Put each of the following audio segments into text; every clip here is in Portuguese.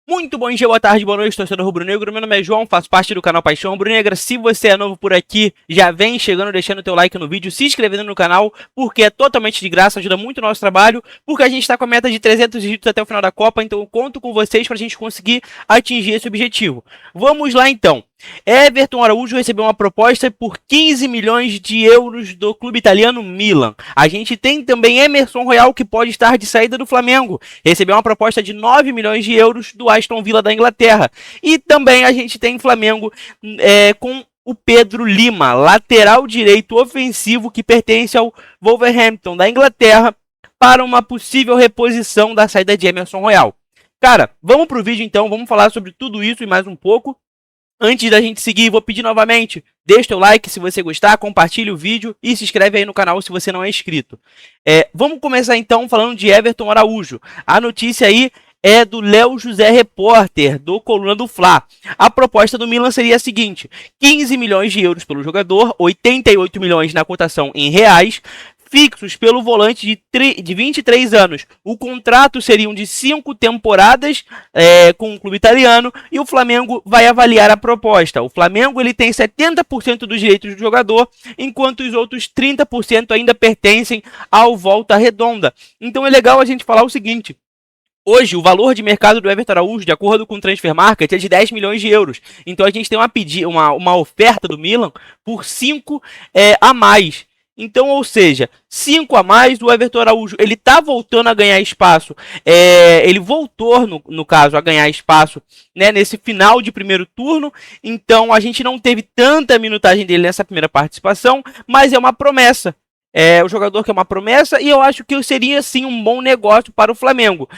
Muito bom dia, boa tarde, boa noite, torcedor rubro-negro. Meu nome é João, faço parte do canal Paixão Rubro-Negra. Se você é novo por aqui, já vem chegando, deixando o teu like no vídeo, se inscrevendo no canal, porque é totalmente de graça, ajuda muito o nosso trabalho, porque a gente está com a meta de 300 inscritos até o final da Copa, então eu conto com vocês para a gente conseguir atingir esse objetivo. Vamos lá então. Everton Araújo recebeu uma proposta por 15 milhões de euros do clube italiano Milan. A gente tem também Emerson Royal, que pode estar de saída do Flamengo. Recebeu uma proposta de 9 milhões de euros do Aston Villa da Inglaterra. E também a gente tem Flamengo com o Pedro Lima, lateral direito ofensivo que pertence ao Wolverhampton da Inglaterra, para uma possível reposição da saída de Emerson Royal. Cara, vamos pro vídeo então, vamos falar sobre tudo isso e mais um pouco. Antes da gente seguir, vou pedir novamente, deixa teu like se você gostar, compartilha o vídeo e se inscreve aí no canal se você não é inscrito. Vamos começar então falando de Everton Araújo. A notícia aí é do Léo José Repórter, do Coluna do Fla. A proposta do Milan seria a seguinte: 15 milhões de euros pelo jogador, 88 milhões na cotação em reais, fixos pelo volante de 23 anos. O contrato seriam de 5 temporadas com o clube italiano e o Flamengo vai avaliar a proposta. O Flamengo ele tem 70% dos direitos do jogador, enquanto os outros 30% ainda pertencem ao Volta Redonda. Então é legal a gente falar o seguinte: hoje, o valor de mercado do Everton Araújo, de acordo com o Transfer Market, é de 10 milhões de euros. Então a gente tem uma oferta do Milan por 5 a mais. Então, ou seja, 5 a mais, o Everton Araújo, ele tá voltando a ganhar espaço. Ele voltou, no caso, a ganhar espaço, né, nesse final de primeiro turno. Então, a gente não teve tanta minutagem dele nessa primeira participação, mas é uma promessa. O jogador que é uma promessa e eu acho que seria, sim, um bom negócio para o Flamengo.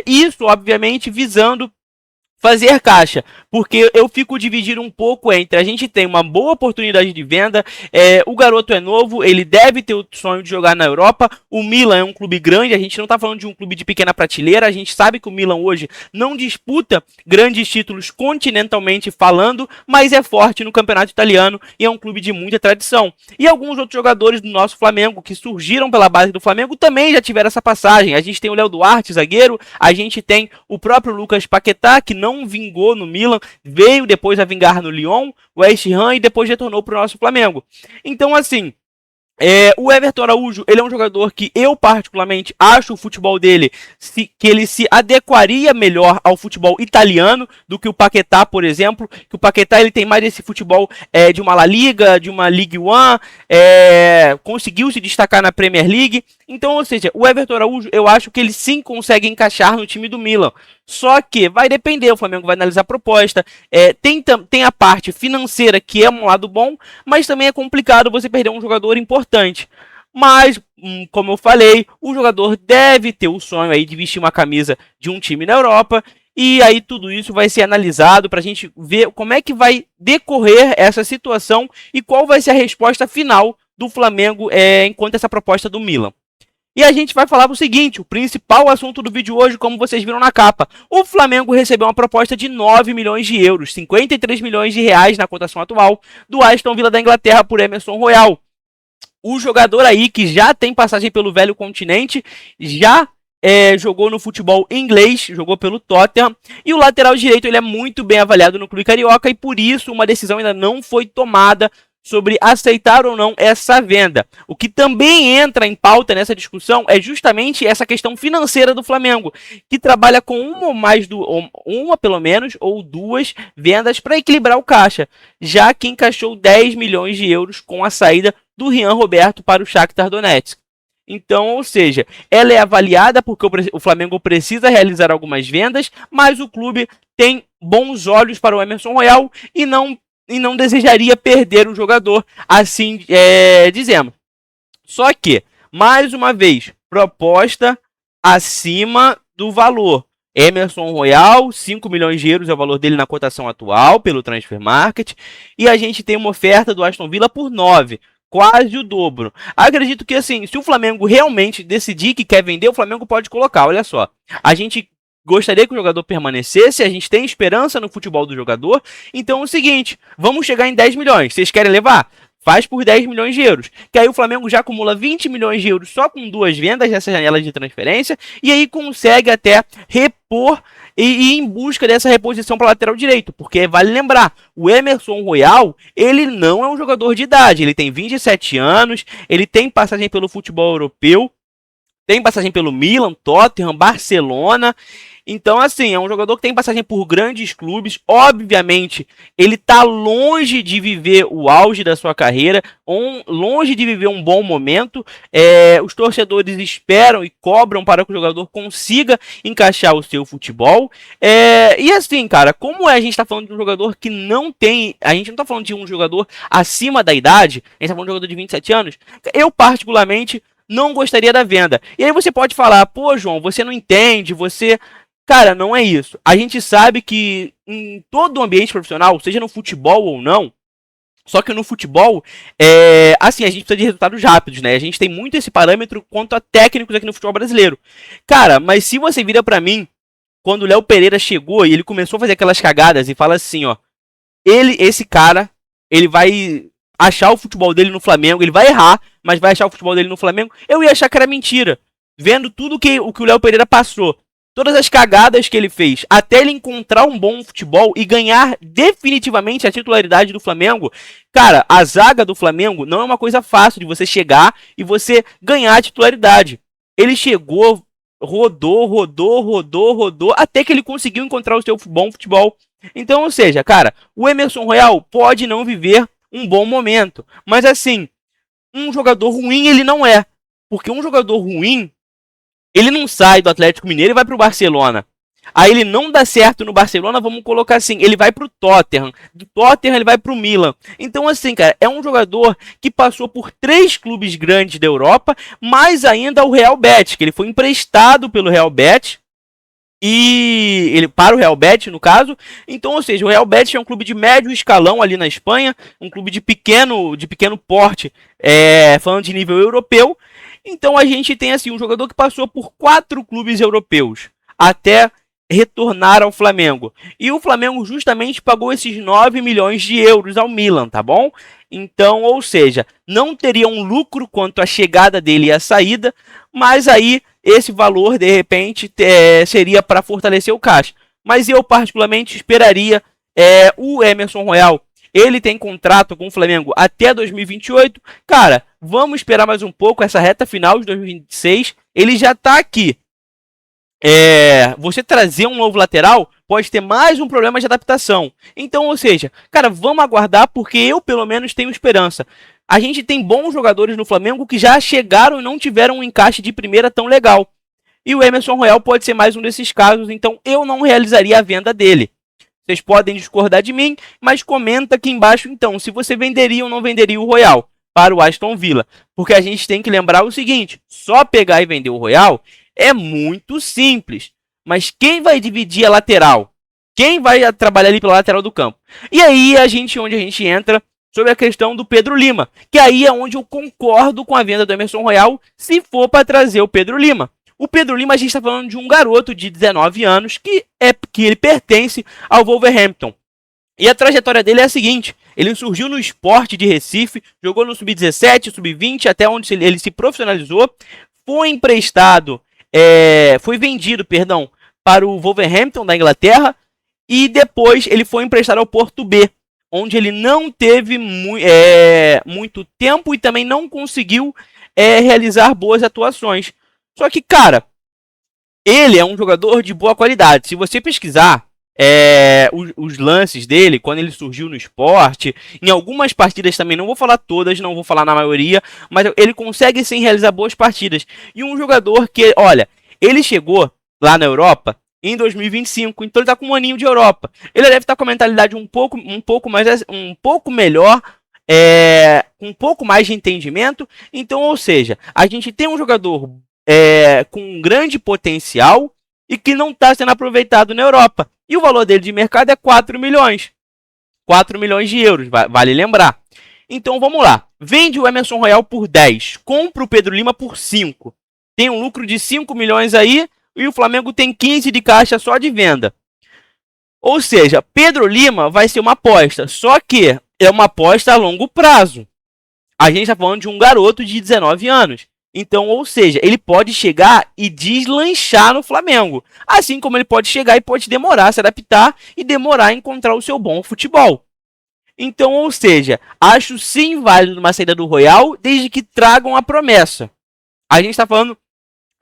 Isso, obviamente, visando fazer caixa, porque eu fico dividido um pouco entre a gente tem uma boa oportunidade de venda, o garoto é novo, ele deve ter o sonho de jogar na Europa, o Milan é um clube grande, a gente não está falando de um clube de pequena prateleira, a gente sabe que o Milan hoje não disputa grandes títulos continentalmente falando, mas é forte no campeonato italiano e é um clube de muita tradição. E alguns outros jogadores do nosso Flamengo que surgiram pela base do Flamengo também já tiveram essa passagem. A gente tem o Léo Duarte, zagueiro, a gente tem o próprio Lucas Paquetá, que não vingou no Milan, veio depois a vingar no Lyon, West Ham e depois retornou para o nosso Flamengo. Então, assim, o Everton Araújo, ele é um jogador que eu particularmente acho o futebol dele que ele se adequaria melhor ao futebol italiano do que o Paquetá, por exemplo, que o Paquetá ele tem mais esse futebol de uma La Liga, de uma Ligue 1, conseguiu se destacar na Premier League. Então, ou seja, o Everton Araújo, eu acho que ele sim consegue encaixar no time do Milan. Só que vai depender, o Flamengo vai analisar a proposta, tem a parte financeira que é um lado bom, mas também é complicado você perder um jogador importante. Mas, como eu falei, o jogador deve ter o sonho aí de vestir uma camisa de um time na Europa, e aí tudo isso vai ser analisado para a gente ver como é que vai decorrer essa situação e qual vai ser a resposta final do Flamengo enquanto essa proposta do Milan. E a gente vai falar o seguinte, o principal assunto do vídeo hoje, como vocês viram na capa. O Flamengo recebeu uma proposta de 9 milhões de euros, 53 milhões de reais na cotação atual, do Aston Villa da Inglaterra por Emerson Royal. O jogador aí, que já tem passagem pelo velho continente, já jogou no futebol inglês, jogou pelo Tottenham, e o lateral direito ele é muito bem avaliado no clube carioca, e por isso uma decisão ainda não foi tomada sobre aceitar ou não essa venda. O que também entra em pauta nessa discussão é justamente essa questão financeira do Flamengo, que trabalha com uma pelo menos, ou duas vendas para equilibrar o caixa, já que encaixou 10 milhões de euros com a saída do Rian Roberto para o Shakhtar Donetsk. Então, ou seja, ela é avaliada porque o Flamengo precisa realizar algumas vendas, mas o clube tem bons olhos para o Emerson Royal e não desejaria perder o jogador, assim dizemos. Só que, mais uma vez, proposta acima do valor. Emerson Royal, 5 milhões de euros é o valor dele na cotação atual, pelo Transfer Market. E a gente tem uma oferta do Aston Villa por 9, quase o dobro. Acredito que, assim, se o Flamengo realmente decidir que quer vender, o Flamengo pode colocar, olha só. A gente gostaria que o jogador permanecesse, a gente tem esperança no futebol do jogador, então é o seguinte, vamos chegar em 10 milhões, vocês querem levar? Faz por 10 milhões de euros, que aí o Flamengo já acumula 20 milhões de euros só com 2 vendas nessa janela de transferência, e aí consegue até repor e ir em busca dessa reposição para lateral direito, porque vale lembrar, o Emerson Royal, ele não é um jogador de idade, ele tem 27 anos, ele tem passagem pelo futebol europeu, tem passagem pelo Milan, Tottenham, Barcelona. Então, assim, é um jogador que tem passagem por grandes clubes. Obviamente, ele está longe de viver o auge da sua carreira, longe de viver um bom momento. Os torcedores esperam e cobram para que o jogador consiga encaixar o seu futebol. E assim, cara, como a gente está falando de um jogador que não tem... A gente não está falando de um jogador acima da idade, a gente está falando de um jogador de 27 anos. Eu, particularmente, não gostaria da venda. E aí você pode falar, pô, João, você não entende, você... Cara, não é isso. A gente sabe que em todo o ambiente profissional, seja no futebol ou não, só que no futebol, assim, a gente precisa de resultados rápidos, né? A gente tem muito esse parâmetro quanto a técnicos aqui no futebol brasileiro. Cara, mas se você vira pra mim, quando o Léo Pereira chegou e ele começou a fazer aquelas cagadas e fala assim, ó, esse cara, ele vai achar o futebol dele no Flamengo, ele vai errar, mas vai achar o futebol dele no Flamengo, eu ia achar que era mentira. Vendo tudo o que o Léo Pereira passou, todas as cagadas que ele fez, até ele encontrar um bom futebol e ganhar definitivamente a titularidade do Flamengo. Cara, a zaga do Flamengo não é uma coisa fácil de você chegar e você ganhar a titularidade. Ele chegou, rodou, até que ele conseguiu encontrar o seu bom futebol. Então, ou seja, cara, o Emerson Royal pode não viver um bom momento, mas assim, um jogador ruim ele não é. Porque um jogador ruim, ele não sai do Atlético Mineiro e vai pro Barcelona. Aí ele não dá certo no Barcelona, vamos colocar assim, ele vai pro Tottenham. Do Tottenham ele vai pro Milan. Então assim, cara, é um jogador que passou por 3 clubes grandes da Europa, mais ainda o Real Betis, que ele foi emprestado pelo Real Betis. E ele para o Real Betis, no caso. Então, ou seja, o Real Betis é um clube de médio escalão ali na Espanha, um clube de pequeno porte, falando de nível europeu. Então a gente tem assim um jogador que passou por 4 clubes europeus até retornar ao Flamengo. E o Flamengo justamente pagou esses 9 milhões de euros ao Milan, tá bom? Então, ou seja, não teria um lucro quanto à chegada dele e a saída, mas aí esse valor, de repente, seria para fortalecer o caixa. Mas eu, particularmente, esperaria o Emerson Royal. Ele tem contrato com o Flamengo até 2028. Cara, vamos esperar mais um pouco essa reta final de 2026. Ele já está aqui. Você trazer um novo lateral pode ter mais um problema de adaptação. Então, ou seja, cara, vamos aguardar porque eu, pelo menos, tenho esperança. A gente tem bons jogadores no Flamengo que já chegaram e não tiveram um encaixe de primeira tão legal. E o Emerson Royal pode ser mais um desses casos, então eu não realizaria a venda dele. Vocês podem discordar de mim, mas comenta aqui embaixo então se você venderia ou não venderia o Royal para o Aston Villa. Porque a gente tem que lembrar o seguinte, só pegar e vender o Royal é muito simples. Mas quem vai dividir a lateral? Quem vai trabalhar ali pela lateral do campo? E aí onde a gente entra sobre a questão do Pedro Lima. Que aí é onde eu concordo com a venda do Emerson Royal se for para trazer o Pedro Lima. O Pedro Lima, a gente está falando de um garoto de 19 anos que ele pertence ao Wolverhampton. E a trajetória dele é a seguinte, ele surgiu no Sport de Recife, jogou no Sub-17, Sub-20, até onde ele se profissionalizou, foi vendido, para o Wolverhampton da Inglaterra, e depois ele foi emprestado ao Porto B, onde ele não teve muito tempo e também não conseguiu realizar boas atuações. Só que, cara, ele é um jogador de boa qualidade. Se você pesquisar os lances dele, quando ele surgiu no esporte, em algumas partidas também, não vou falar todas, não vou falar na maioria, mas ele consegue sim realizar boas partidas. E um jogador que, olha, ele chegou lá na Europa em 2025, então ele tá com um aninho de Europa. Ele deve estar com a mentalidade um pouco melhor, com um pouco mais de entendimento. Então, ou seja, a gente tem um jogador com um grande potencial e que não está sendo aproveitado na Europa. E o valor dele de mercado é 4 milhões. 4 milhões de euros, vale lembrar. Então vamos lá. Vende o Emerson Royal por 10. Compra o Pedro Lima por 5. Tem um lucro de 5 milhões aí e o Flamengo tem 15 de caixa só de venda. Ou seja, Pedro Lima vai ser uma aposta. Só que é uma aposta a longo prazo. A gente está falando de um garoto de 19 anos. Então, ou seja, ele pode chegar e deslanchar no Flamengo. Assim como ele pode chegar e pode demorar a se adaptar e demorar a encontrar o seu bom futebol. Então, ou seja, acho sim válido uma saída do Royal, desde que tragam a promessa. A gente está falando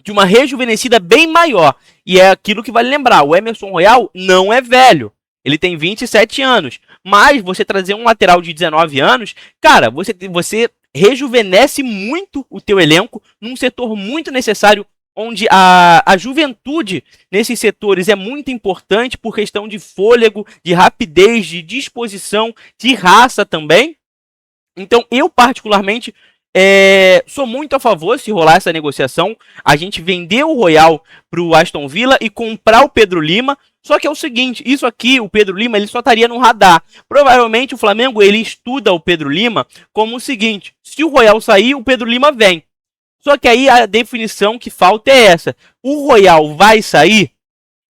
de uma rejuvenescida bem maior. E é aquilo que vale lembrar, o Emerson Royal não é velho. Ele tem 27 anos. Mas você trazer um lateral de 19 anos, cara, você rejuvenesce muito o teu elenco num setor muito necessário, onde a juventude nesses setores é muito importante por questão de fôlego, de rapidez, de disposição, de raça também. Então, eu particularmente sou muito a favor, se rolar essa negociação, a gente vender o Royal para o Aston Villa e comprar o Pedro Lima. Só que é o seguinte, isso aqui, o Pedro Lima, ele só estaria no radar. Provavelmente o Flamengo, ele estuda o Pedro Lima como o seguinte: se o Royal sair, o Pedro Lima vem. Só que aí a definição que falta é essa: o Royal vai sair?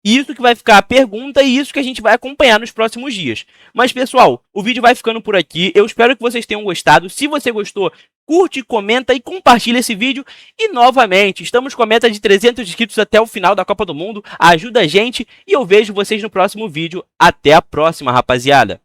Isso que vai ficar a pergunta e isso que a gente vai acompanhar nos próximos dias. Mas, pessoal, o vídeo vai ficando por aqui. Eu espero que vocês tenham gostado. Se você gostou, curte, comenta e compartilha esse vídeo. E, novamente, estamos com a meta de 300 inscritos até o final da Copa do Mundo. Ajuda a gente e eu vejo vocês no próximo vídeo. Até a próxima, rapaziada!